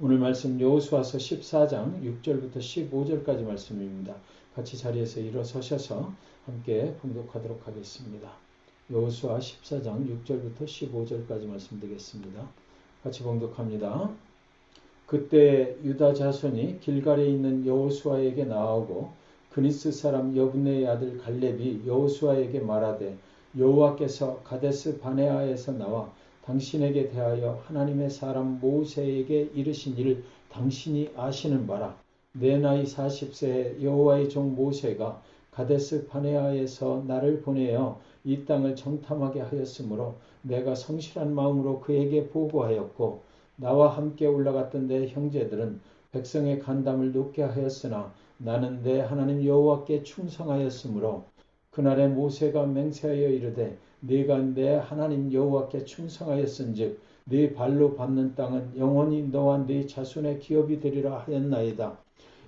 오늘 말씀 여호수아서 14장 6절부터 15절까지 말씀입니다. 같이 자리에서 일어서셔서 함께 봉독하도록 하겠습니다. 여호수아 14장 6절부터 15절까지 말씀드리겠습니다. 같이 봉독합니다. 그때 유다 자손이 길갈에 있는 여호수아에게 나아오고 그니스 사람 여분의 아들 갈렙이 여호수아에게 말하되 여호와께서 가데스 바네아에서 나와 당신에게 대하여 하나님의 사람 모세에게 이르신 일을 당신이 아시는 바라. 내 나이 40세에 여호와의 종 모세가 가데스 바네아에서 나를 보내어 이 땅을 정탐하게 하였으므로 내가 성실한 마음으로 그에게 보고하였고 나와 함께 올라갔던 내 형제들은 백성의 간담을 높게 하였으나 나는 내 하나님 여호와께 충성하였으므로 그날에 모세가 맹세하여 이르되 네가 내 하나님 여호와께 충성하였은즉 네 발로 밟는 땅은 영원히 너와 네 자손의 기업이 되리라 하였나이다.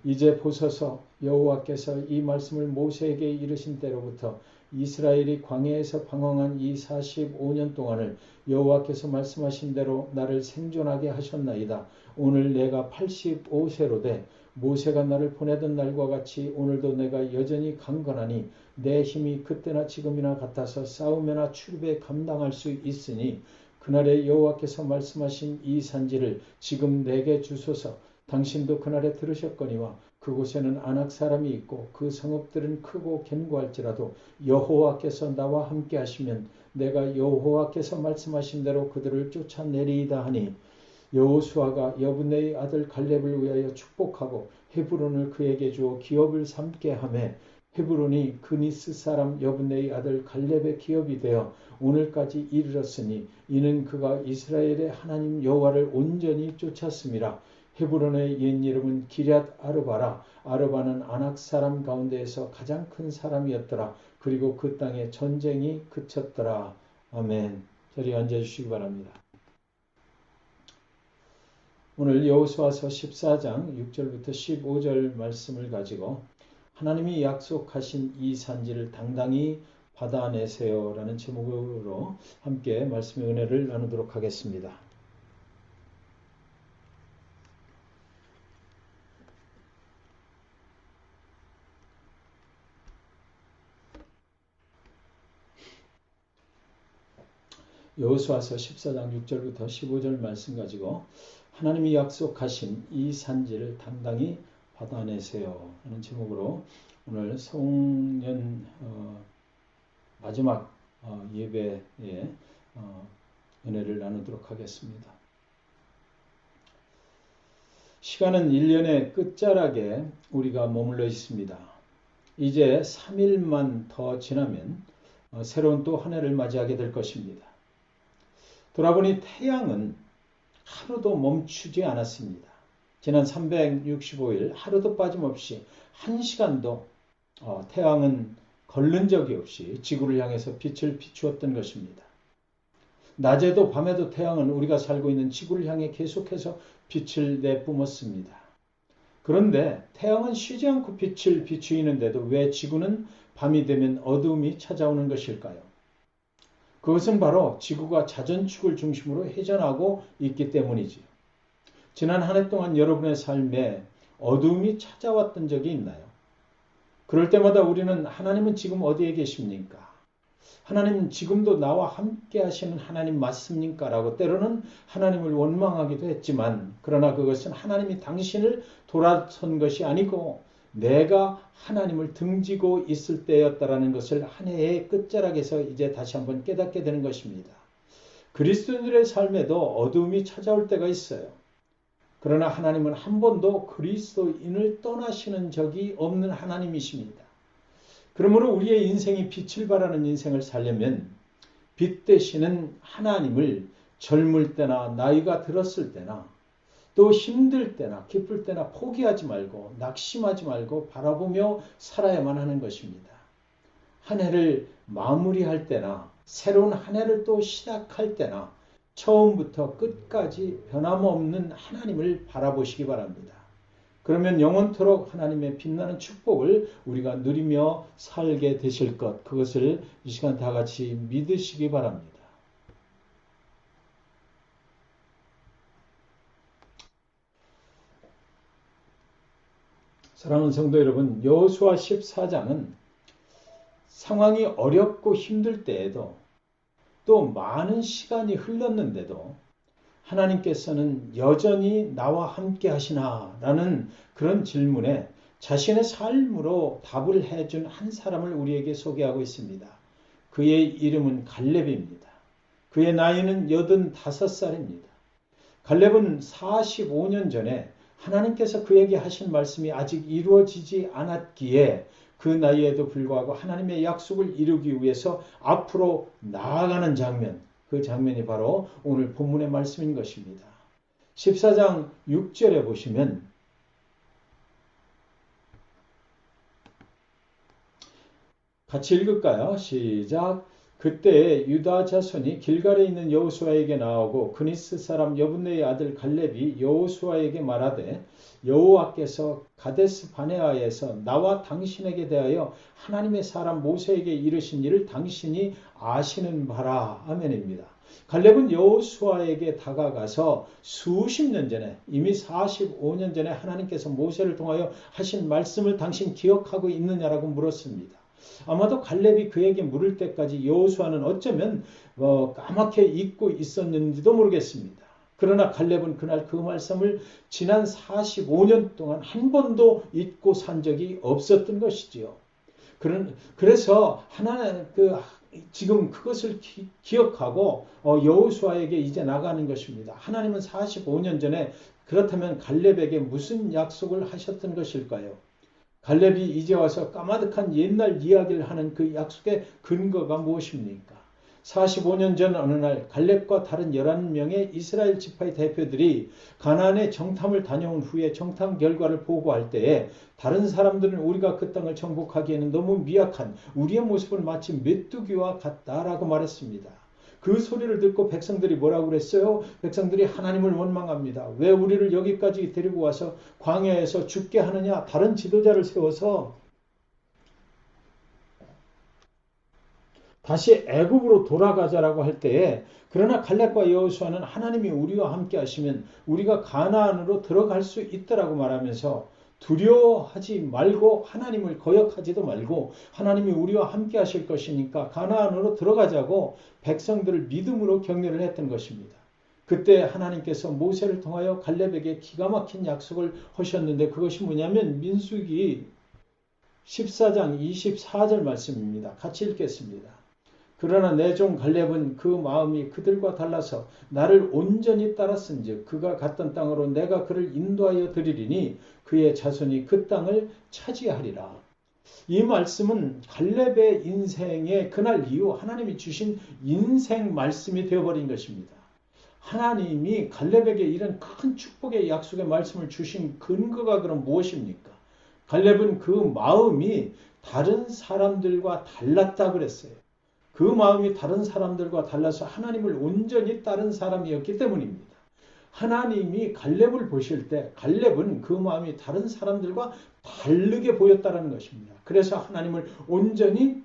이제 보소서 여호와께서 이 말씀을 모세에게 이르신 때로부터 이스라엘이 광야에서 방황한 이 45년 동안을 여호와께서 말씀하신 대로 나를 생존하게 하셨나이다. 오늘 내가 85세로 돼 모세가 나를 보내던 날과 같이 오늘도 내가 여전히 강건하니 내 힘이 그때나 지금이나 같아서 싸움이나 출입에 감당할 수 있으니 그날에 여호와께서 말씀하신 이 산지를 지금 내게 주소서. 당신도 그날에 들으셨거니와 그곳에는 아낙 사람이 있고 그 성읍들은 크고 견고할지라도 여호와께서 나와 함께 하시면 내가 여호와께서 말씀하신 대로 그들을 쫓아내리이다 하니 여호수아가 여분의 아들 갈렙을 위하여 축복하고 헤브론을 그에게 주어 기업을 삼게 하매 헤브론이 그니스 사람 여분의 아들 갈렙의 기업이 되어 오늘까지 이르렀으니 이는 그가 이스라엘의 하나님 여호와를 온전히 쫓았음이라. 헤브론의 옛 이름은 기럇 아르바라. 아르바는 아낙 사람 가운데에서 가장 큰 사람이었더라. 그리고 그 땅에 전쟁이 그쳤더라. 아멘. 자리에 앉아주시기 바랍니다. 오늘 여호수아서 14장 6절부터 15절 말씀을 가지고 하나님이 약속하신 이 산지를 당당히 받아내세요 라는 제목으로 함께 말씀의 은혜를 나누도록 하겠습니다. 여호수아서 14장 6절부터 15절 말씀 가지고 하나님이 약속하신 이 산지를 당당히 받아내세요 하는 제목으로 오늘 송년 마지막 예배에 은혜를 나누도록 하겠습니다. 시간은 1년의 끝자락에 우리가 머물러 있습니다. 이제 3일만 더 지나면 새로운 또 한 해를 맞이하게 될 것입니다. 돌아보니 태양은 하루도 멈추지 않았습니다. 지난 365일 하루도 빠짐없이 1시간도 태양은 걸른 적이 없이 지구를 향해서 빛을 비추었던 것입니다. 낮에도 밤에도 태양은 우리가 살고 있는 지구를 향해 계속해서 빛을 내뿜었습니다. 그런데 태양은 쉬지 않고 빛을 비추이는데도 왜 지구는 밤이 되면 어두움이 찾아오는 것일까요? 그것은 바로 지구가 자전축을 중심으로 회전하고 있기 때문이지요. 지난 한 해 동안 여러분의 삶에 어두움이 찾아왔던 적이 있나요? 그럴 때마다 우리는 하나님은 지금 어디에 계십니까? 하나님은 지금도 나와 함께 하시는 하나님 맞습니까? 라고 때로는 하나님을 원망하기도 했지만 그러나 그것은 하나님이 당신을 돌아선 것이 아니고 내가 하나님을 등지고 있을 때였다라는 것을 한 해의 끝자락에서 이제 다시 한번 깨닫게 되는 것입니다. 그리스도인들의 삶에도 어두움이 찾아올 때가 있어요. 그러나 하나님은 한 번도 그리스도인을 떠나시는 적이 없는 하나님이십니다. 그러므로 우리의 인생이 빛을 발하는 인생을 살려면 빛 되시는 하나님을 젊을 때나 나이가 들었을 때나 또 힘들 때나 기쁠 때나 포기하지 말고 낙심하지 말고 바라보며 살아야만 하는 것입니다. 한 해를 마무리할 때나 새로운 한 해를 또 시작할 때나 처음부터 끝까지 변함없는 하나님을 바라보시기 바랍니다. 그러면 영원토록 하나님의 빛나는 축복을 우리가 누리며 살게 되실 것, 그것을 이 시간 다 같이 믿으시기 바랍니다. 사랑하는 성도 여러분, 여호수아 14장은 상황이 어렵고 힘들 때에도 또 많은 시간이 흘렀는데도 하나님께서는 여전히 나와 함께 하시나? 라는 그런 질문에 자신의 삶으로 답을 해준 한 사람을 우리에게 소개하고 있습니다. 그의 이름은 갈렙입니다. 그의 나이는 85살입니다. 갈렙은 45년 전에 하나님께서 그에게 하신 말씀이 아직 이루어지지 않았기에 그 나이에도 불구하고 하나님의 약속을 이루기 위해서 앞으로 나아가는 장면, 그 장면이 바로 오늘 본문의 말씀인 것입니다. 14장 6절에 보시면 같이 읽을까요? 시작. 그때 유다 자손이 길갈에 있는 여호수아에게 나오고 그니스 사람 여분네의 아들 갈렙이 여호수아에게 말하되 여호와께서 가데스 바네아에서 나와 당신에게 대하여 하나님의 사람 모세에게 이르신 일을 당신이 아시는 바라. 아멘입니다. 갈렙은 여호수아에게 다가가서 수십 년 전에 이미 45년 전에 하나님께서 모세를 통하여 하신 말씀을 당신 기억하고 있느냐라고 물었습니다. 아마도 갈렙이 그에게 물을 때까지 여호수아는 어쩌면 까맣게 잊고 있었는지도 모르겠습니다. 그러나 갈렙은 그날 그 말씀을 지난 45년 동안 한 번도 잊고 산 적이 없었던 것이지요. 그래서 하나는 지금 그것을 기억하고 여호수아에게 이제 나가는 것입니다. 하나님은 45년 전에 그렇다면 갈렙에게 무슨 약속을 하셨던 것일까요? 갈렙이 이제 와서 까마득한 옛날 이야기를 하는 그 약속의 근거가 무엇입니까? 45년 전 어느 날 갈렙과 다른 11명의 이스라엘 지파의 대표들이 가나안의 정탐을 다녀온 후에 정탐 결과를 보고할 때에 다른 사람들은 우리가 그 땅을 정복하기에는 너무 미약한 우리의 모습은 마치 메뚜기와 같다라고 말했습니다. 그 소리를 듣고 백성들이 뭐라고 그랬어요? 백성들이 하나님을 원망합니다. 왜 우리를 여기까지 데리고 와서 광야에서 죽게 하느냐? 다른 지도자를 세워서 다시 애굽으로 돌아가자라고 할 때에 그러나 갈렙과 여호수아는 하나님이 우리와 함께 하시면 우리가 가나안으로 들어갈 수 있다라고 말하면서 두려워하지 말고 하나님을 거역하지도 말고 하나님이 우리와 함께 하실 것이니까 가나안으로 들어가자고 백성들을 믿음으로 격려를 했던 것입니다. 그때 하나님께서 모세를 통하여 갈렙에게 기가 막힌 약속을 하셨는데 그것이 뭐냐면 민수기 14장 24절 말씀입니다. 같이 읽겠습니다. 그러나 내 종 갈렙은 그 마음이 그들과 달라서 나를 온전히 따랐은즉 그가 갔던 땅으로 내가 그를 인도하여 드리리니 그의 자손이 그 땅을 차지하리라. 이 말씀은 갈렙의 인생의 그날 이후 하나님이 주신 인생 말씀이 되어버린 것입니다. 하나님이 갈렙에게 이런 큰 축복의 약속의 말씀을 주신 근거가 그럼 무엇입니까? 갈렙은 그 마음이 다른 사람들과 달랐다 그랬어요. 그 마음이 다른 사람들과 달라서 하나님을 온전히 따른 사람이었기 때문입니다. 하나님이 갈렙을 보실 때 갈렙은 그 마음이 다른 사람들과 다르게 보였다는 것입니다. 그래서 하나님을 온전히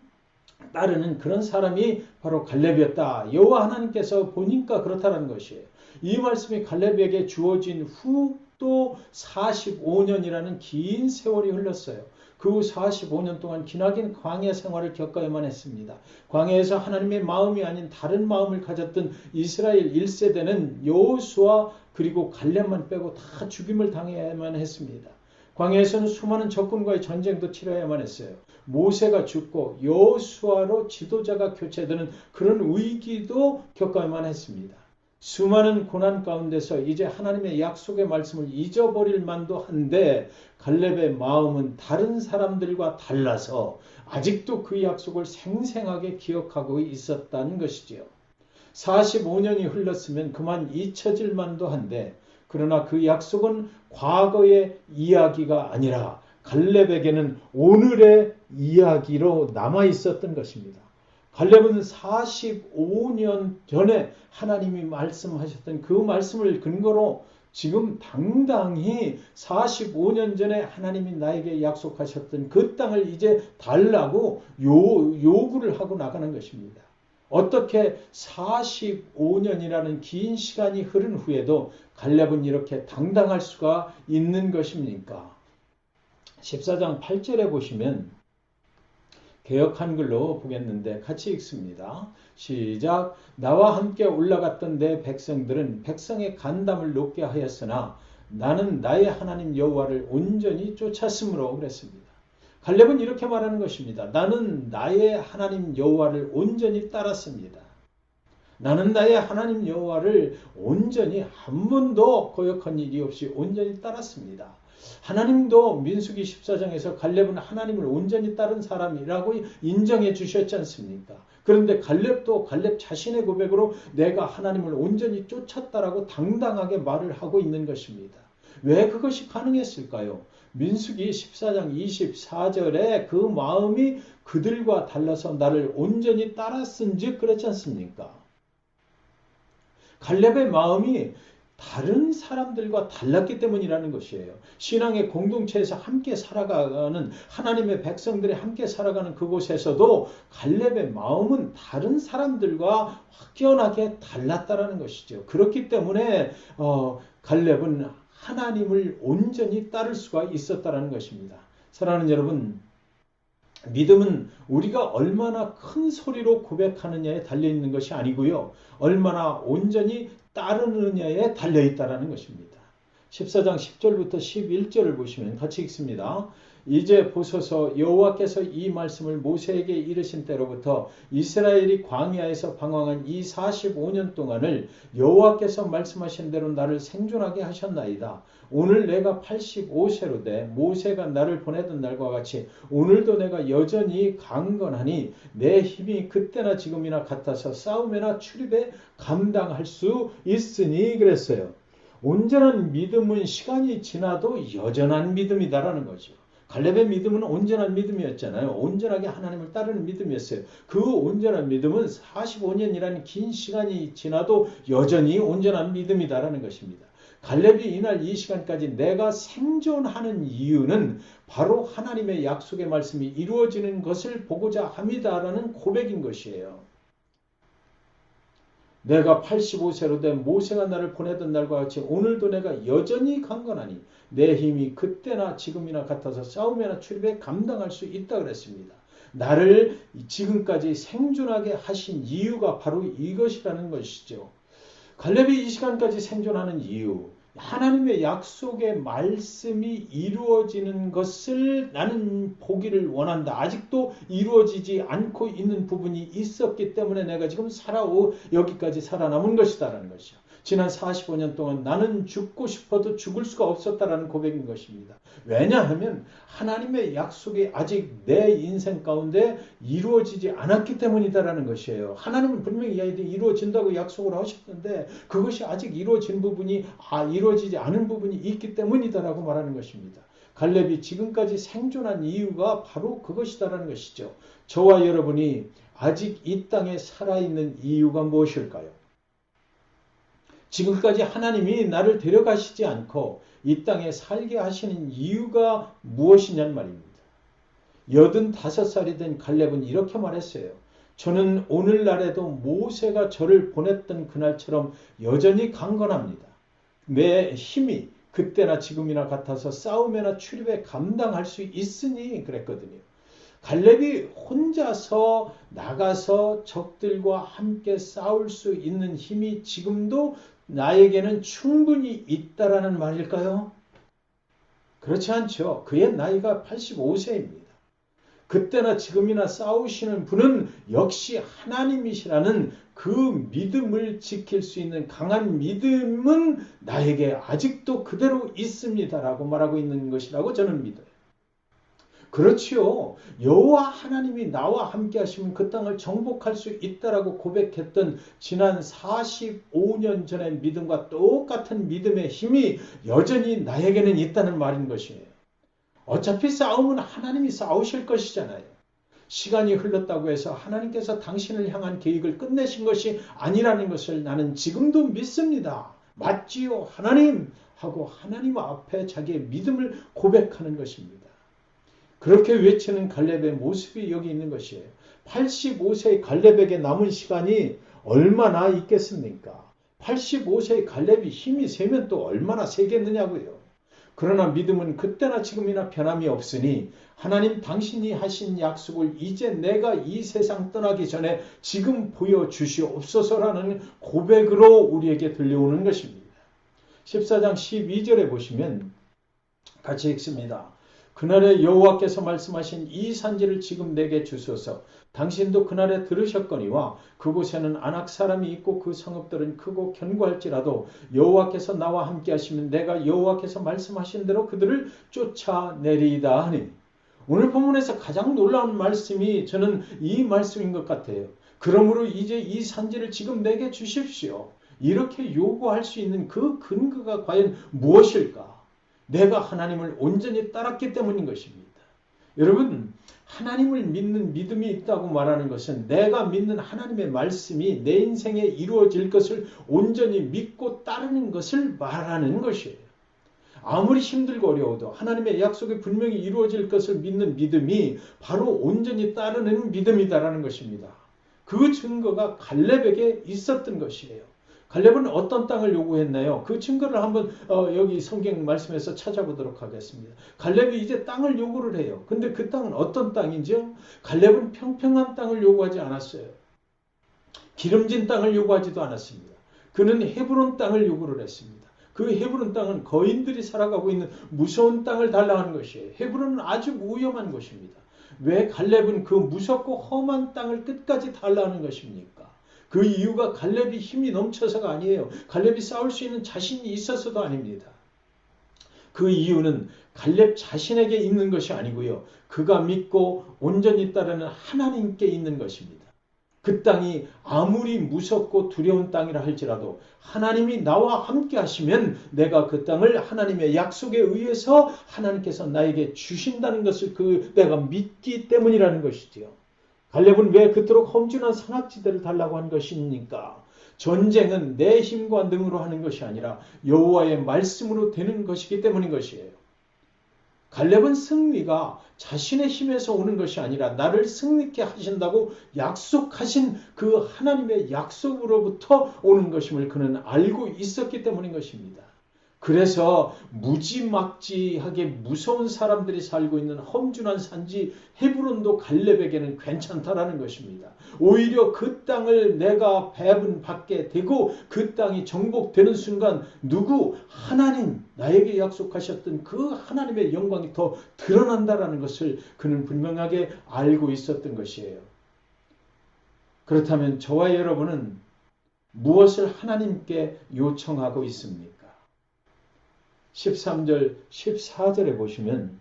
따르는 그런 사람이 바로 갈렙이었다. 여호와 하나님께서 보니까 그렇다는 것이에요. 이 말씀이 갈렙에게 주어진 후 또 45년이라는 긴 세월이 흘렀어요. 그 후 45년 동안 기나긴 광야 생활을 겪어야만 했습니다. 광야에서 하나님의 마음이 아닌 다른 마음을 가졌던 이스라엘 1세대는 여호수아 그리고 갈렙만 빼고 다 죽임을 당해야만 했습니다. 광야에서는 수많은 적군과의 전쟁도 치러야만 했어요. 모세가 죽고 여호수아로 지도자가 교체되는 그런 위기도 겪어야만 했습니다. 수많은 고난 가운데서 이제 하나님의 약속의 말씀을 잊어버릴 만도 한데 갈렙의 마음은 다른 사람들과 달라서 아직도 그 약속을 생생하게 기억하고 있었다는 것이지요. 45년이 흘렀으면 그만 잊혀질 만도 한데 그러나 그 약속은 과거의 이야기가 아니라 갈렙에게는 오늘의 이야기로 남아 있었던 것입니다. 갈렙은 45년 전에 하나님이 말씀하셨던 그 말씀을 근거로 지금 당당히 45년 전에 하나님이 나에게 약속하셨던 그 땅을 이제 달라고 요구를 하고 나가는 것입니다. 어떻게 45년이라는 긴 시간이 흐른 후에도 갈렙은 이렇게 당당할 수가 있는 것입니까? 14장 8절에 보시면 개역 한글로 보겠는데 같이 읽습니다. 시작. 나와 함께 올라갔던 내 백성들은 백성의 간담을 높게 하였으나 나는 나의 하나님 여호와를 온전히 쫓았으므로 그랬습니다. 갈렙은 이렇게 말하는 것입니다. 나는 나의 하나님 여호와를 온전히 따랐습니다. 나는 나의 하나님 여호와를 온전히 한 번도 거역한 일이 없이 온전히 따랐습니다. 하나님도 민수기 14장에서 갈렙은 하나님을 온전히 따른 사람이라고 인정해 주셨지 않습니까? 그런데 갈렙도 갈렙 자신의 고백으로 내가 하나님을 온전히 쫓았다라고 당당하게 말을 하고 있는 것입니다. 왜 그것이 가능했을까요? 민수기 14장 24절에 그 마음이 그들과 달라서 나를 온전히 따랐은즉 그렇지 않습니까? 갈렙의 마음이 다른 사람들과 달랐기 때문이라는 것이에요. 신앙의 공동체에서 함께 살아가는 하나님의 백성들이 함께 살아가는 그곳에서도 갈렙의 마음은 다른 사람들과 확연하게 달랐다라는 것이죠. 그렇기 때문에 갈렙은 하나님을 온전히 따를 수가 있었다라는 것입니다. 사랑하는 여러분, 믿음은 우리가 얼마나 큰 소리로 고백하느냐에 달려있는 것이 아니고요. 얼마나 온전히 따르느냐에 달려있다는 것입니다. 14장 10절부터 11절을 보시면 같이 읽습니다. 이제 보소서 여호와께서 이 말씀을 모세에게 이르신 때로부터 이스라엘이 광야에서 방황한 이 45년 동안을 여호와께서 말씀하신 대로 나를 생존하게 하셨나이다. 오늘 내가 85세로 돼 모세가 나를 보내던 날과 같이 오늘도 내가 여전히 강건하니 내 힘이 그때나 지금이나 같아서 싸움이나 출입에 감당할 수 있으니 그랬어요. 온전한 믿음은 시간이 지나도 여전한 믿음이다라는 거죠. 갈렙의 믿음은 온전한 믿음이었잖아요. 온전하게 하나님을 따르는 믿음이었어요. 그 온전한 믿음은 45년이라는 긴 시간이 지나도 여전히 온전한 믿음이다라는 것입니다. 갈렙이 이날 이 시간까지 내가 생존하는 이유는 바로 하나님의 약속의 말씀이 이루어지는 것을 보고자 함이다라는 고백인 것이에요. 내가 85세로 된 모세가 나를 보내던 날과 같이 오늘도 내가 여전히 강건하니 내 힘이 그때나 지금이나 같아서 싸움이나 출입에 감당할 수 있다 그랬습니다. 나를 지금까지 생존하게 하신 이유가 바로 이것이라는 것이죠. 갈렙이 이 시간까지 생존하는 이유, 하나님의 약속의 말씀이 이루어지는 것을 나는 보기를 원한다. 아직도 이루어지지 않고 있는 부분이 있었기 때문에 내가 지금 여기까지 살아남은 것이다라는 것이죠. 지난 45년 동안 나는 죽고 싶어도 죽을 수가 없었다라는 고백인 것입니다. 왜냐하면 하나님의 약속이 아직 내 인생 가운데 이루어지지 않았기 때문이다라는 것이에요. 하나님은 분명히 이루어진다고 약속을 하셨는데 그것이 아직 이루어진 부분이 이루어지지 않은 부분이 있기 때문이다라고 말하는 것입니다. 갈렙이 지금까지 생존한 이유가 바로 그것이다라는 것이죠. 저와 여러분이 아직 이 땅에 살아있는 이유가 무엇일까요? 지금까지 하나님이 나를 데려가시지 않고 이 땅에 살게 하시는 이유가 무엇이냐는 말입니다. 85살이 된 갈렙은 이렇게 말했어요. 저는 오늘날에도 모세가 저를 보냈던 그날처럼 여전히 강건합니다. 내 힘이 그때나 지금이나 같아서 싸움이나 출입에 감당할 수 있으니 그랬거든요. 갈렙이 혼자서 나가서 적들과 함께 싸울 수 있는 힘이 지금도 나에게는 충분히 있다라는 말일까요? 그렇지 않죠. 그의 나이가 85세입니다. 그때나 지금이나 싸우시는 분은 역시 하나님이시라는 그 믿음을 지킬 수 있는 강한 믿음은 나에게 아직도 그대로 있습니다라고 말하고 있는 것이라고 저는 믿어요. 그렇지요. 여호와 하나님이 나와 함께 하시면 그 땅을 정복할 수 있다라고 고백했던 지난 45년 전의 믿음과 똑같은 믿음의 힘이 여전히 나에게는 있다는 말인 것이에요. 어차피 싸움은 하나님이 싸우실 것이잖아요. 시간이 흘렀다고 해서 하나님께서 당신을 향한 계획을 끝내신 것이 아니라는 것을 나는 지금도 믿습니다. 맞지요, 하나님 하고 하나님 앞에 자기의 믿음을 고백하는 것입니다. 그렇게 외치는 갈렙의 모습이 여기 있는 것이에요. 85세의 갈렙에게 남은 시간이 얼마나 있겠습니까? 85세의 갈렙이 힘이 세면 또 얼마나 세겠느냐고요. 그러나 믿음은 그때나 지금이나 변함이 없으니 하나님 당신이 하신 약속을 이제 내가 이 세상 떠나기 전에 지금 보여주시옵소서라는 고백으로 우리에게 들려오는 것입니다. 14장 12절에 보시면 같이 읽습니다. 그날에 여호와께서 말씀하신 이 산지를 지금 내게 주소서. 당신도 그날에 들으셨거니와 그곳에는 아낙 사람이 있고 그 성읍들은 크고 견고할지라도 여호와께서 나와 함께 하시면 내가 여호와께서 말씀하신 대로 그들을 쫓아내리이다 하니, 오늘 본문에서 가장 놀라운 말씀이 저는 이 말씀인 것 같아요. 그러므로 이제 이 산지를 지금 내게 주십시오. 이렇게 요구할 수 있는 그 근거가 과연 무엇일까? 내가 하나님을 온전히 따랐기 때문인 것입니다. 여러분, 하나님을 믿는 믿음이 있다고 말하는 것은 내가 믿는 하나님의 말씀이 내 인생에 이루어질 것을 온전히 믿고 따르는 것을 말하는 것이에요. 아무리 힘들고 어려워도 하나님의 약속이 분명히 이루어질 것을 믿는 믿음이 바로 온전히 따르는 믿음이다라는 것입니다. 그 증거가 갈렙에게 있었던 것이에요. 갈렙은 어떤 땅을 요구했나요? 그 증거를 한번 여기 성경 말씀에서 찾아보도록 하겠습니다. 갈렙이 이제 땅을 요구를 해요. 근데 그 땅은 어떤 땅인지요? 갈렙은 평평한 땅을 요구하지 않았어요. 기름진 땅을 요구하지도 않았습니다. 그는 헤브론 땅을 요구를 했습니다. 그 헤브론 땅은 거인들이 살아가고 있는 무서운 땅을 달라 하는 것이에요. 헤브론은 아주 위험한 곳입니다. 왜 갈렙은 그 무섭고 험한 땅을 끝까지 달라 하는 것입니까? 그 이유가 갈렙이 힘이 넘쳐서가 아니에요. 갈렙이 싸울 수 있는 자신이 있어서도 아닙니다. 그 이유는 갈렙 자신에게 있는 것이 아니고요. 그가 믿고 온전히 따르는 하나님께 있는 것입니다. 그 땅이 아무리 무섭고 두려운 땅이라 할지라도 하나님이 나와 함께 하시면 내가 그 땅을 하나님의 약속에 의해서 하나님께서 나에게 주신다는 것을 내가 믿기 때문이라는 것이지요. 갈렙은 왜 그토록 험준한 산악지대를 달라고 한 것입니까? 전쟁은 내 힘과 능으로 하는 것이 아니라 여호와의 말씀으로 되는 것이기 때문인 것이에요. 갈렙은 승리가 자신의 힘에서 오는 것이 아니라 나를 승리케 하신다고 약속하신 그 하나님의 약속으로부터 오는 것임을 그는 알고 있었기 때문인 것입니다. 그래서 무지막지하게 무서운 사람들이 살고 있는 험준한 산지 헤브론도 갈렙에게는 괜찮다라는 것입니다. 오히려 그 땅을 내가 배분받게 되고 그 땅이 정복되는 순간 하나님, 나에게 약속하셨던 그 하나님의 영광이 더 드러난다라는 것을 그는 분명하게 알고 있었던 것이에요. 그렇다면 저와 여러분은 무엇을 하나님께 요청하고 있습니까? 13절, 14절에 보시면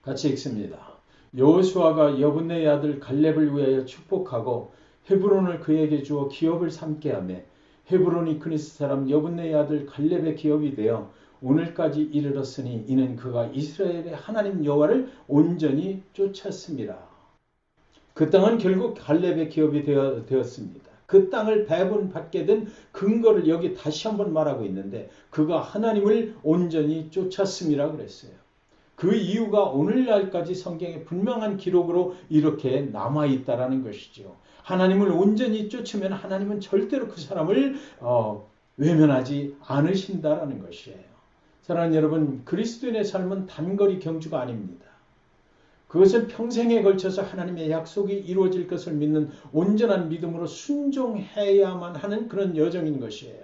같이 읽습니다. 여호수아가 여분네의 아들 갈렙을 위하여 축복하고 헤브론을 그에게 주어 기업을 삼게 하며 헤브론이 그니스 사람 여분네의 아들 갈렙의 기업이 되어 오늘까지 이르렀으니 이는 그가 이스라엘의 하나님 여호와를 온전히 쫓았습니다. 그 땅은 결국 갈렙의 기업이 되었습니다. 그 땅을 배분받게 된 근거를 여기 다시 한번 말하고 있는데 그가 하나님을 온전히 쫓았음이라 그랬어요. 그 이유가 오늘날까지 성경에 분명한 기록으로 이렇게 남아있다라는 것이죠. 하나님을 온전히 쫓으면 하나님은 절대로 그 사람을 외면하지 않으신다라는 것이에요. 사랑하는 여러분, 그리스도인의 삶은 단거리 경주가 아닙니다. 그것은 평생에 걸쳐서 하나님의 약속이 이루어질 것을 믿는 온전한 믿음으로 순종해야만 하는 그런 여정인 것이에요.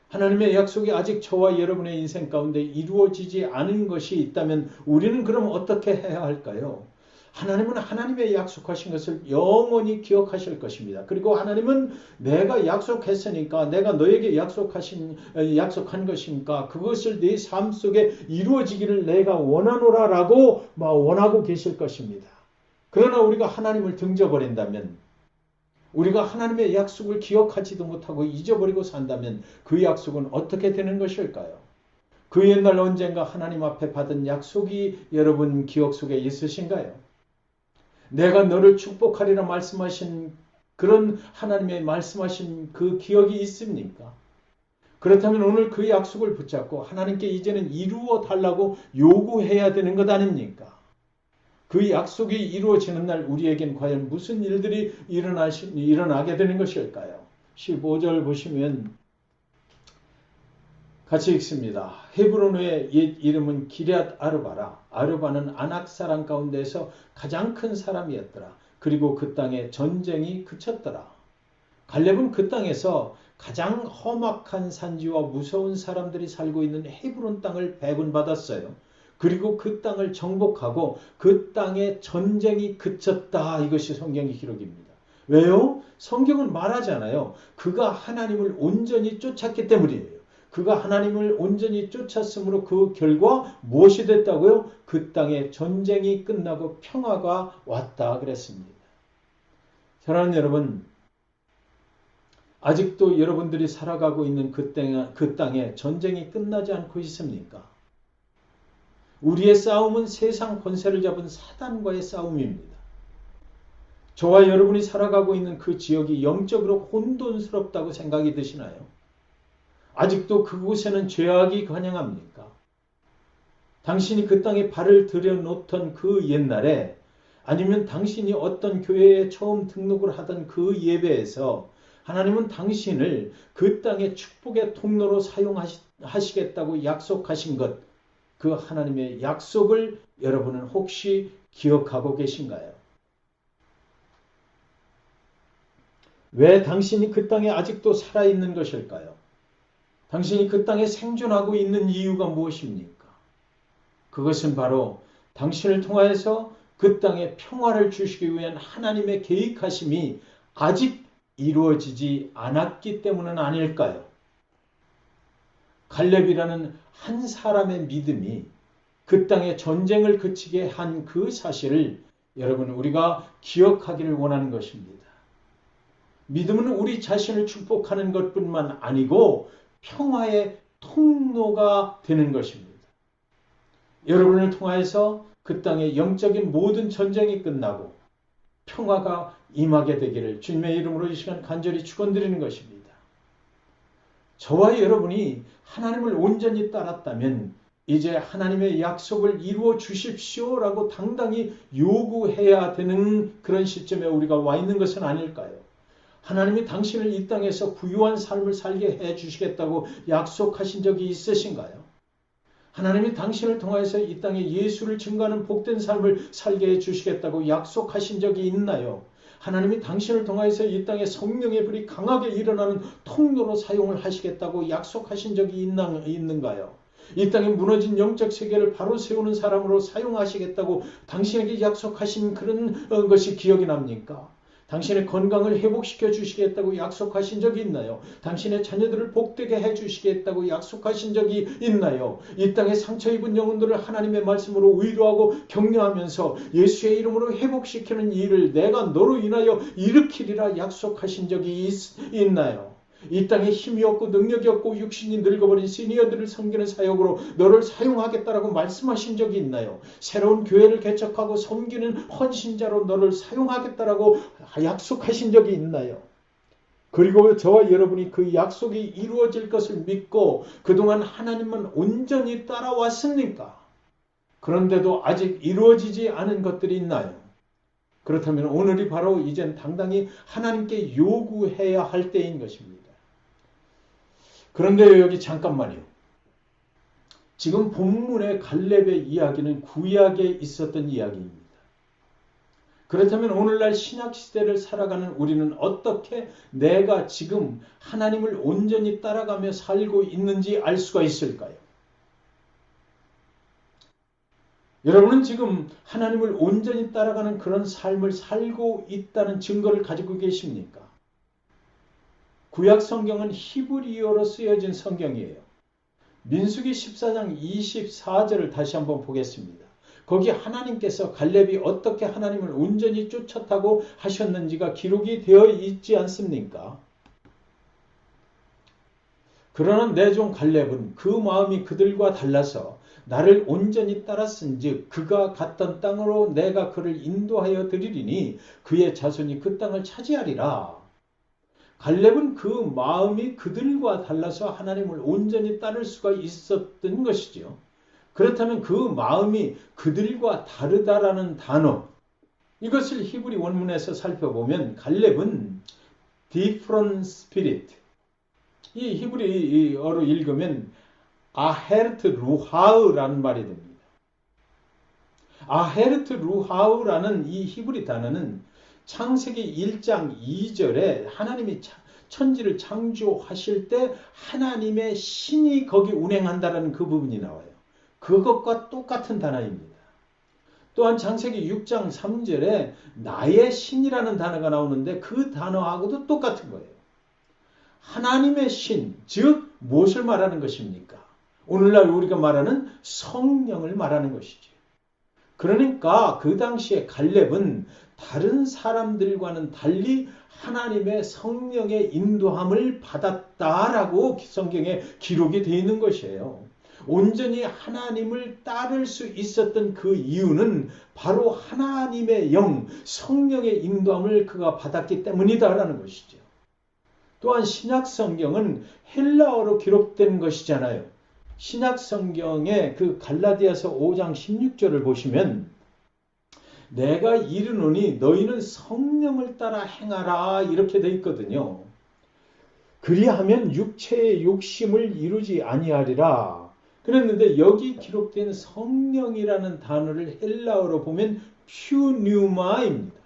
하나님의 약속이 아직 저와 여러분의 인생 가운데 이루어지지 않은 것이 있다면 우리는 그럼 어떻게 해야 할까요? 하나님은 하나님의 약속하신 것을 영원히 기억하실 것입니다. 그리고 하나님은 내가 약속했으니까 내가 너에게 약속한 것이니까 그것을 네 삶 속에 이루어지기를 내가 원하노라라고 원하고 계실 것입니다. 그러나 우리가 하나님을 등져버린다면 우리가 하나님의 약속을 기억하지도 못하고 잊어버리고 산다면 그 약속은 어떻게 되는 것일까요? 그 옛날 언젠가 하나님 앞에 받은 약속이 여러분 기억 속에 있으신가요? 내가 너를 축복하리라 말씀하신 그런 하나님의 말씀하신 그 기억이 있습니까? 그렇다면 오늘 그 약속을 붙잡고 하나님께 이제는 이루어 달라고 요구해야 되는 것 아닙니까? 그 약속이 이루어지는 날 우리에겐 과연 무슨 일들이 일어나게 되는 것일까요? 15절 보시면 같이 읽습니다. 헤브론의 옛 이름은 기럇 아르바라. 아르바는 아낙 사람 가운데서 가장 큰 사람이었더라. 그리고 그 땅에 전쟁이 그쳤더라. 갈렙은 그 땅에서 가장 험악한 산지와 무서운 사람들이 살고 있는 헤브론 땅을 배분받았어요. 그리고 그 땅을 정복하고 그 땅에 전쟁이 그쳤다. 이것이 성경의 기록입니다. 왜요? 성경은 말하잖아요. 그가 하나님을 온전히 쫓았기 때문이에요. 그가 하나님을 온전히 쫓았으므로 그 결과 무엇이 됐다고요? 그 땅에 전쟁이 끝나고 평화가 왔다 그랬습니다. 사랑하는 여러분, 아직도 여러분들이 살아가고 있는 그 땅에 전쟁이 끝나지 않고 있습니까? 우리의 싸움은 세상 권세를 잡은 사단과의 싸움입니다. 저와 여러분이 살아가고 있는 그 지역이 영적으로 혼돈스럽다고 생각이 드시나요? 아직도 그곳에는 죄악이 관영합니까? 당신이 그 땅에 발을 들여놓던 그 옛날에 아니면 당신이 어떤 교회에 처음 등록을 하던 그 예배에서 하나님은 당신을 그 땅의 축복의 통로로 사용하시겠다고 약속하신 것, 그 하나님의 약속을 여러분은 혹시 기억하고 계신가요? 왜 당신이 그 땅에 아직도 살아있는 것일까요? 당신이 그 땅에 생존하고 있는 이유가 무엇입니까? 그것은 바로 당신을 통하여서 그 땅에 평화를 주시기 위한 하나님의 계획하심이 아직 이루어지지 않았기 때문은 아닐까요? 갈렙이라는 한 사람의 믿음이 그 땅에 전쟁을 그치게 한 그 사실을 여러분 우리가 기억하기를 원하는 것입니다. 믿음은 우리 자신을 축복하는 것뿐만 아니고 평화의 통로가 되는 것입니다. 여러분을 통하여서 그 땅의 영적인 모든 전쟁이 끝나고 평화가 임하게 되기를 주님의 이름으로 이 시간 간절히 축원드리는 것입니다. 저와 여러분이 하나님을 온전히 따랐다면 이제 하나님의 약속을 이루어 주십시오라고 당당히 요구해야 되는 그런 시점에 우리가 와 있는 것은 아닐까요? 하나님이 당신을 이 땅에서 부유한 삶을 살게 해주시겠다고 약속하신 적이 있으신가요? 하나님이 당신을 통해서 이 땅에 예수를 증거하는 복된 삶을 살게 해주시겠다고 약속하신 적이 있나요? 하나님이 당신을 통해서 이 땅에 성령의 불이 강하게 일어나는 통로로 사용을 하시겠다고 약속하신 적이 있는가요? 이 땅에 무너진 영적 세계를 바로 세우는 사람으로 사용하시겠다고 당신에게 약속하신 그런 것이 기억이 납니까? 당신의 건강을 회복시켜 주시겠다고 약속하신 적이 있나요? 당신의 자녀들을 복되게 해주시겠다고 약속하신 적이 있나요? 이 땅에 상처 입은 영혼들을 하나님의 말씀으로 위로하고 격려하면서 예수의 이름으로 회복시키는 일을 내가 너로 인하여 일으키리라 약속하신 적이 있나요? 이 땅에 힘이 없고 능력이 없고 육신이 늙어버린 시니어들을 섬기는 사역으로 너를 사용하겠다라고 말씀하신 적이 있나요? 새로운 교회를 개척하고 섬기는 헌신자로 너를 사용하겠다라고 약속하신 적이 있나요? 그리고 저와 여러분이 그 약속이 이루어질 것을 믿고 그동안 하나님만 온전히 따라왔습니까? 그런데도 아직 이루어지지 않은 것들이 있나요? 그렇다면 오늘이 바로 이젠 당당히 하나님께 요구해야 할 때인 것입니다. 그런데 여기 잠깐만요. 지금 본문의 갈렙의 이야기는 구약에 있었던 이야기입니다. 그렇다면 오늘날 신약시대를 살아가는 우리는 어떻게 내가 지금 하나님을 온전히 따라가며 살고 있는지 알 수가 있을까요? 여러분은 지금 하나님을 온전히 따라가는 그런 삶을 살고 있다는 증거를 가지고 계십니까? 구약 성경은 히브리어로 쓰여진 성경이에요. 민수기 14장 24절을 다시 한번 보겠습니다. 거기 하나님께서 갈렙이 어떻게 하나님을 온전히 쫓았다고 하셨는지가 기록이 되어 있지 않습니까? 그러나 내 종 갈렙은 그 마음이 그들과 달라서 나를 온전히 따랐은즉 그가 갔던 땅으로 내가 그를 인도하여 드리리니 그의 자손이 그 땅을 차지하리라. 갈렙은 그 마음이 그들과 달라서 하나님을 온전히 따를 수가 있었던 것이죠. 그렇다면 그 마음이 그들과 다르다라는 단어, 이것을 히브리 원문에서 살펴보면 갈렙은 different spirit, 이 히브리어로 읽으면 아헤르트 루하우라는 말이 됩니다. 아헤르트 루하우라는 이 히브리 단어는 창세기 1장 2절에 하나님이 천지를 창조하실 때 하나님의 신이 거기 운행한다라는 그 부분이 나와요. 그것과 똑같은 단어입니다. 또한 창세기 6장 3절에 나의 신이라는 단어가 나오는데 그 단어하고도 똑같은 거예요. 하나님의 신, 즉 무엇을 말하는 것입니까? 오늘날 우리가 말하는 성령을 말하는 것이죠. 그러니까 그 당시에 갈렙은 다른 사람들과는 달리 하나님의 성령의 인도함을 받았다라고 성경에 기록이 되어 있는 것이에요. 온전히 하나님을 따를 수 있었던 그 이유는 바로 하나님의 영, 성령의 인도함을 그가 받았기 때문이다라는 것이죠. 또한 신약 성경은 헬라어로 기록된 것이잖아요. 신약 성경의 그 갈라디아서 5장 16절을 보시면 내가 이르노니 너희는 성령을 따라 행하라 이렇게 돼 있거든요. 그리하면 육체의 욕심을 이루지 아니하리라. 그랬는데 여기 기록된 성령이라는 단어를 헬라어로 보면 퓨뉴마입니다.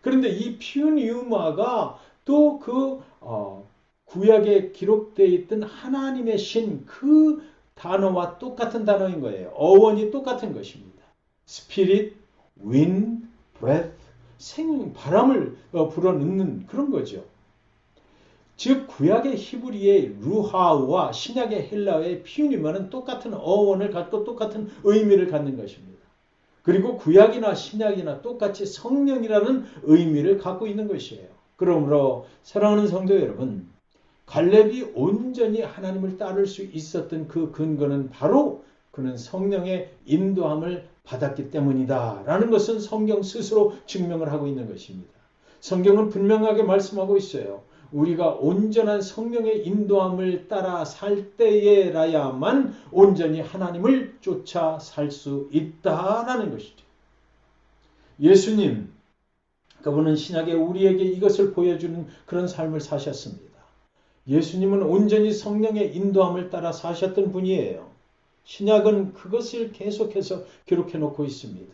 그런데 이 퓨뉴마가 또 그 구약에 기록되어 있던 하나님의 신 그 단어와 똑같은 단어인 거예요. 어원이 똑같은 것입니다. Spirit, wind, breath, 바람을 불어넣는 그런 거죠. 즉 구약의 히브리의 루하우와 신약의 헬라어의 피우니마는 똑같은 어원을 갖고 똑같은 의미를 갖는 것입니다. 그리고 구약이나 신약이나 똑같이 성령이라는 의미를 갖고 있는 것이에요. 그러므로 사랑하는 성도 여러분, 갈렙이 온전히 하나님을 따를 수 있었던 그 근거는 바로 그는 성령의 인도함을 받았기 때문이다 라는 것은 성경 스스로 증명을 하고 있는 것입니다. 성경은 분명하게 말씀하고 있어요. 우리가 온전한 성령의 인도함을 따라 살 때에라야만 온전히 하나님을 쫓아 살 수 있다라는 것이죠. 예수님, 그분은 신약에 우리에게 이것을 보여주는 그런 삶을 사셨습니다. 예수님은 온전히 성령의 인도함을 따라 사셨던 분이에요. 신약은 그것을 계속해서 기록해 놓고 있습니다.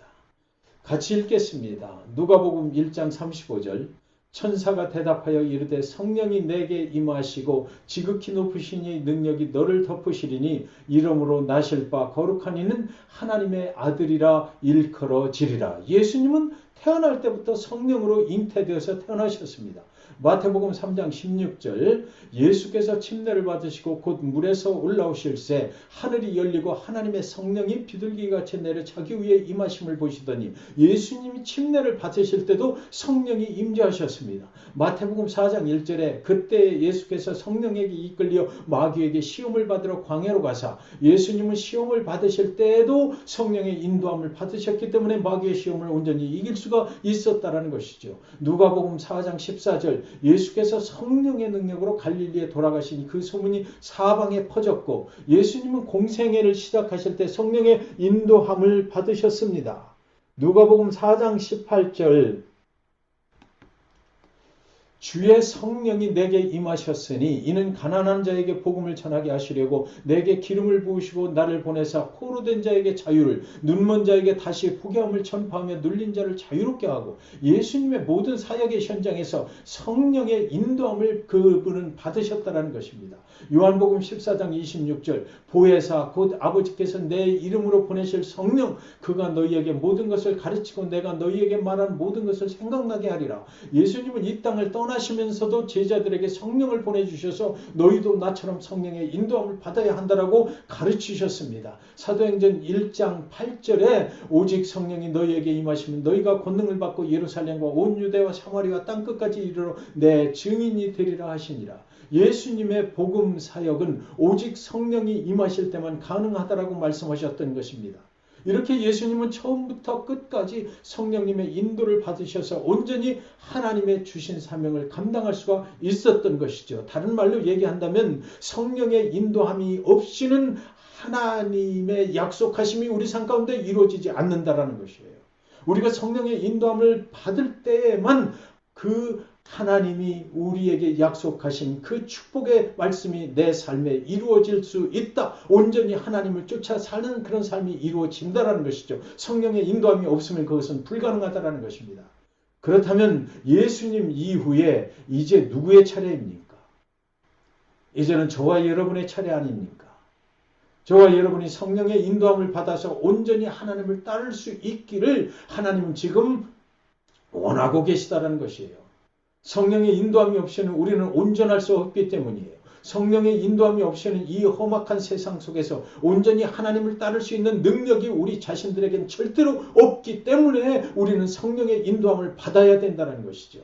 같이 읽겠습니다. 누가복음 1장 35절. 천사가 대답하여 이르되 성령이 내게 임하시고 지극히 높으신 이 능력이 너를 덮으시리니 이러므로 나실 바 거룩한 이는 하나님의 아들이라 일컬어지리라. 예수님은 태어날 때부터 성령으로 잉태되어서 태어나셨습니다. 마태복음 3장 16절 예수께서 침례를 받으시고 곧 물에서 올라오실새 하늘이 열리고 하나님의 성령이 비둘기같이 내려 자기 위에 임하심을 보시더니 예수님이 침례를 받으실 때도 성령이 임재하셨습니다. 마태복음 4장 1절에 그때 예수께서 성령에게 이끌려 마귀에게 시험을 받으러 광야로 가사 예수님은 시험을 받으실 때에도 성령의 인도함을 받으셨기 때문에 마귀의 시험을 온전히 이길 수가 있었다라는 것이죠. 누가복음 4장 14절 예수께서 성령의 능력으로 갈릴리에 돌아가시니 그 소문이 사방에 퍼졌고 예수님은 공생애를 시작하실 때 성령의 인도함을 받으셨습니다. 누가복음 4장 18절 주의 성령이 내게 임하셨으니 이는 가난한 자에게 복음을 전하게 하시려고 내게 기름을 부으시고 나를 보내사 포로된 자에게 자유를 눈먼 자에게 다시 포기함을 전파하며 눌린 자를 자유롭게 하고 예수님의 모든 사역의 현장에서 성령의 인도함을 그분은 받으셨다는 것입니다. 요한복음 14장 26절 보혜사 곧 아버지께서 내 이름으로 보내실 성령 그가 너희에게 모든 것을 가르치고 내가 너희에게 말한 모든 것을 생각나게 하리라. 예수님은 이 땅을 떠나시면서도 제자들에게 성령을 보내주셔서 너희도 나처럼 성령의 인도함을 받아야 한다라고 가르치셨습니다. 사도행전 1장 8절에 오직 성령이 너희에게 임하시면 너희가 권능을 받고 예루살렘과 온 유대와 사마리아 땅끝까지 이르러 내 증인이 되리라 하시니라. 예수님의 복음 사역은 오직 성령이 임하실 때만 가능하다라고 말씀하셨던 것입니다. 이렇게 예수님은 처음부터 끝까지 성령님의 인도를 받으셔서 온전히 하나님의 주신 사명을 감당할 수가 있었던 것이죠. 다른 말로 얘기한다면 성령의 인도함이 없이는 하나님의 약속하심이 우리 삶 가운데 이루어지지 않는다라는 것이에요. 우리가 성령의 인도함을 받을 때에만 그 하나님이 우리에게 약속하신 그 축복의 말씀이 내 삶에 이루어질 수 있다. 온전히 하나님을 쫓아 사는 그런 삶이 이루어진다라는 것이죠. 성령의 인도함이 없으면 그것은 불가능하다라는 것입니다. 그렇다면 예수님 이후에 이제 누구의 차례입니까? 이제는 저와 여러분의 차례 아닙니까? 저와 여러분이 성령의 인도함을 받아서 온전히 하나님을 따를 수 있기를 하나님은 지금 원하고 계시다는 것이에요. 성령의 인도함이 없이는 우리는 온전할 수 없기 때문이에요. 성령의 인도함이 없이는 이 험악한 세상 속에서 온전히 하나님을 따를 수 있는 능력이 우리 자신들에겐 절대로 없기 때문에 우리는 성령의 인도함을 받아야 된다는 것이죠.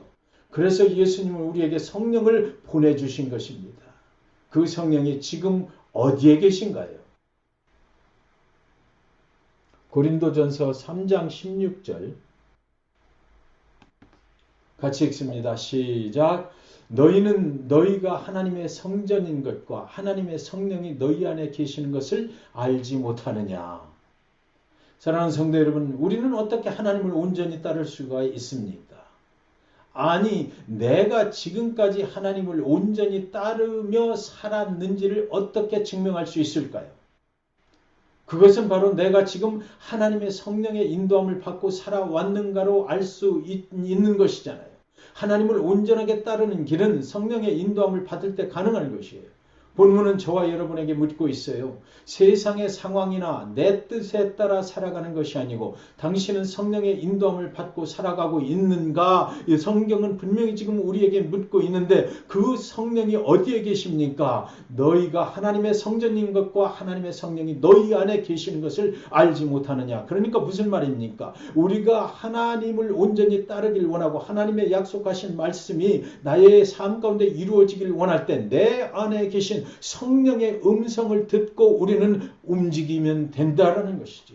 그래서 예수님은 우리에게 성령을 보내주신 것입니다. 그 성령이 지금 어디에 계신가요? 고린도전서 3장 16절 같이 읽습니다. 시작. 너희는 너희가 하나님의 성전인 것과 하나님의 성령이 너희 안에 계시는 것을 알지 못하느냐. 사랑하는 성도 여러분, 우리는 어떻게 하나님을 온전히 따를 수가 있습니까? 아니, 내가 지금까지 하나님을 온전히 따르며 살았는지를 어떻게 증명할 수 있을까요? 그것은 바로 내가 지금 하나님의 성령의 인도함을 받고 살아왔는가로 알 수 있는 것이잖아요. 하나님을 온전하게 따르는 길은 성령의 인도함을 받을 때 가능한 것이에요. 본문은 저와 여러분에게 묻고 있어요. 세상의 상황이나 내 뜻에 따라 살아가는 것이 아니고 당신은 성령의 인도함을 받고 살아가고 있는가? 이 성경은 분명히 지금 우리에게 묻고 있는데 그 성령이 어디에 계십니까? 너희가 하나님의 성전인 것과 하나님의 성령이 너희 안에 계시는 것을 알지 못하느냐. 그러니까 무슨 말입니까? 우리가 하나님을 온전히 따르길 원하고 하나님의 약속하신 말씀이 나의 삶 가운데 이루어지길 원할 때 내 안에 계신 성령의 음성을 듣고 우리는 움직이면 된다라는 것이죠.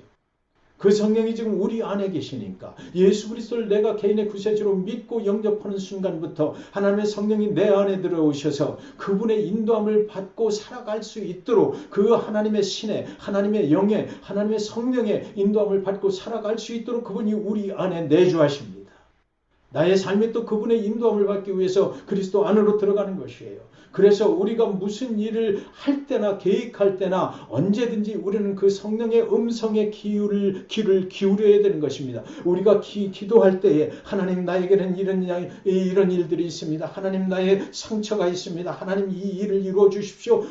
그 성령이 지금 우리 안에 계시니까 예수 그리스도를 내가 개인의 구세주로 믿고 영접하는 순간부터 하나님의 성령이 내 안에 들어오셔서 그분의 인도함을 받고 살아갈 수 있도록 그 하나님의 신의, 하나님의 영의, 하나님의 성령의 인도함을 받고 살아갈 수 있도록 그분이 우리 안에 내주하십니다. 나의 삶이 또 그분의 인도함을 받기 위해서 그리스도 안으로 들어가는 것이에요. 그래서 우리가 무슨 일을 할 때나 계획할 때나 언제든지 우리는 그 성령의 음성에 귀를 기울여야 되는 것입니다. 우리가 기도할 때에 하나님 나에게는 이런 일들이 있습니다. 하나님 나의 상처가 있습니다. 하나님 이 일을 이루어 주십시오.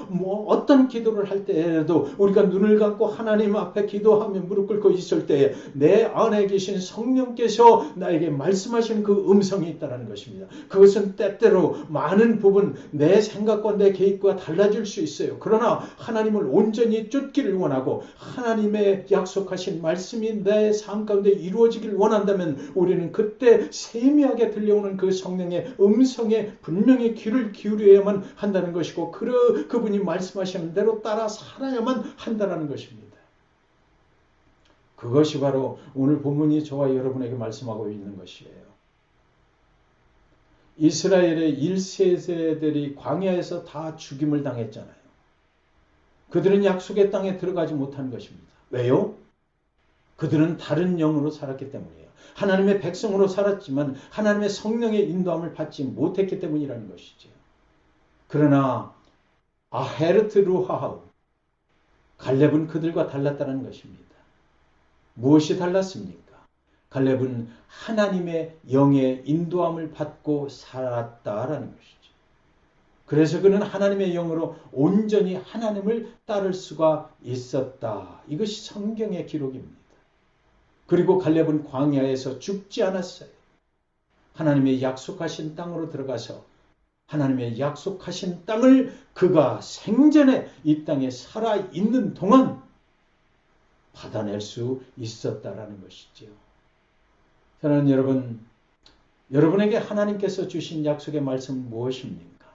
어떤 기도를 할 때에도 우리가 눈을 감고 하나님 앞에 기도하며 무릎 꿇고 있을 때에 내 안에 계신 성령께서 나에게 말씀하시는 그 음성이 있다는 것입니다. 그것은 때때로 많은 부분 내 생각과 내 계획과 달라질 수 있어요. 그러나 하나님을 온전히 쫓기를 원하고 하나님의 약속하신 말씀이 내 삶 가운데 이루어지길 원한다면 우리는 그때 세미하게 들려오는 그 성령의 음성에 분명히 귀를 기울여야만 한다는 것이고 그분이 말씀하시는 대로 따라 살아야만 한다는 것입니다. 그것이 바로 오늘 본문이 저와 여러분에게 말씀하고 있는 것이에요. 이스라엘의 1세대들이 광야에서 다 죽임을 당했잖아요. 그들은 약속의 땅에 들어가지 못한 것입니다. 왜요? 그들은 다른 영으로 살았기 때문이에요. 하나님의 백성으로 살았지만 하나님의 성령의 인도함을 받지 못했기 때문이라는 것이죠. 그러나 아헤르트 루하하우 갈렙은 그들과 달랐다는 것입니다. 무엇이 달랐습니까? 갈렙은 하나님의 영의 인도함을 받고 살았다라는 것이죠. 그래서 그는 하나님의 영으로 온전히 하나님을 따를 수가 있었다. 이것이 성경의 기록입니다. 그리고 갈렙은 광야에서 죽지 않았어요. 하나님의 약속하신 땅으로 들어가서 하나님의 약속하신 땅을 그가 생전에 이 땅에 살아있는 동안 받아낼 수 있었다라는 것이죠. 사랑하는 여러분, 여러분에게 하나님께서 주신 약속의 말씀은 무엇입니까?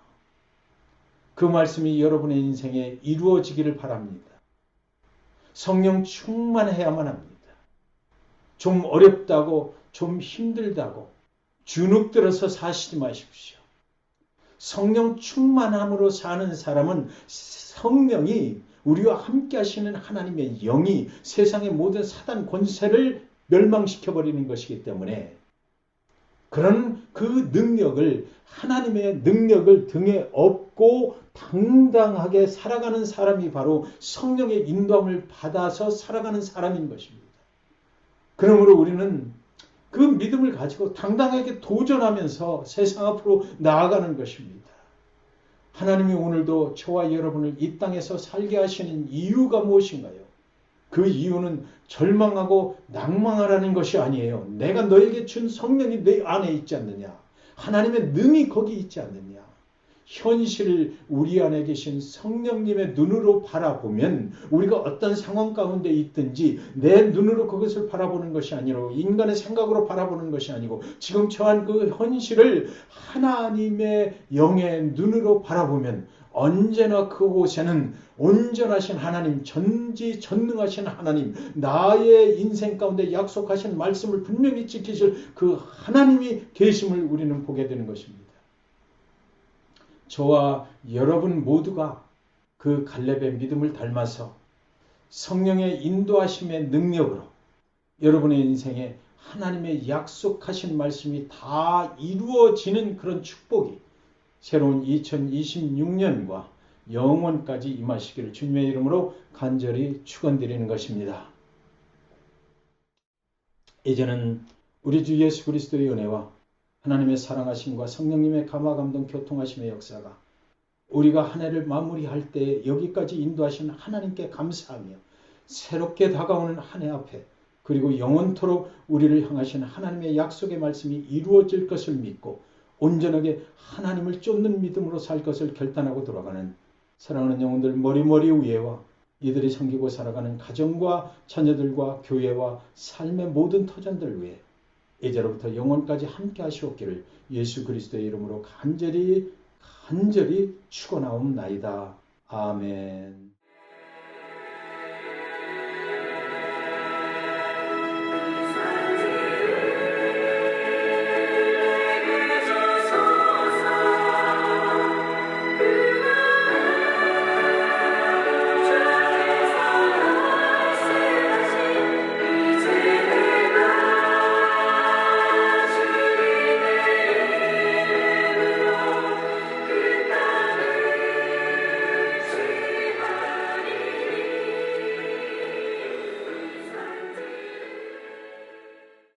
그 말씀이 여러분의 인생에 이루어지기를 바랍니다. 성령 충만해야만 합니다. 좀 어렵다고, 좀 힘들다고 주눅 들어서 사시지 마십시오. 성령 충만함으로 사는 사람은 성령이 우리와 함께 하시는 하나님의 영이 세상의 모든 사단 권세를 멸망시켜버리는 것이기 때문에 그런 그 능력을 하나님의 능력을 등에 업고 당당하게 살아가는 사람이 바로 성령의 인도함을 받아서 살아가는 사람인 것입니다. 그러므로 우리는 그 믿음을 가지고 당당하게 도전하면서 세상 앞으로 나아가는 것입니다. 하나님이 오늘도 저와 여러분을 이 땅에서 살게 하시는 이유가 무엇인가요? 그 이유는 절망하고 낭망하라는 것이 아니에요. 내가 너에게 준 성령이 내 안에 있지 않느냐? 하나님의 능이 거기 있지 않느냐? 현실을 우리 안에 계신 성령님의 눈으로 바라보면 우리가 어떤 상황 가운데 있든지 내 눈으로 그것을 바라보는 것이 아니라 인간의 생각으로 바라보는 것이 아니고 지금 처한 그 현실을 하나님의 영의 눈으로 바라보면 언제나 그곳에는 온전하신 하나님, 전지전능하신 하나님, 나의 인생 가운데 약속하신 말씀을 분명히 지키실 그 하나님이 계심을 우리는 보게 되는 것입니다. 저와 여러분 모두가 그 갈렙의 믿음을 닮아서 성령의 인도하심의 능력으로 여러분의 인생에 하나님의 약속하신 말씀이 다 이루어지는 그런 축복이 새로운 2026년과 영원까지 임하시기를 주님의 이름으로 간절히 축원드리는 것입니다. 이제는 우리 주 예수 그리스도의 은혜와 하나님의 사랑하심과 성령님의 감화 감동 교통하심의 역사가 우리가 한 해를 마무리할 때 여기까지 인도하신 하나님께 감사하며 새롭게 다가오는 한 해 앞에 그리고 영원토록 우리를 향하신 하나님의 약속의 말씀이 이루어질 것을 믿고 온전하게 하나님을 쫓는 믿음으로 살 것을 결단하고 돌아가는 사랑하는 영혼들 머리머리 위에와 이들이 섬기고 살아가는 가정과 자녀들과 교회와 삶의 모든 터전들 위에 이제로부터 영원까지 함께 하시옵기를 예수 그리스도의 이름으로 간절히 축원하옵나이다. 아멘.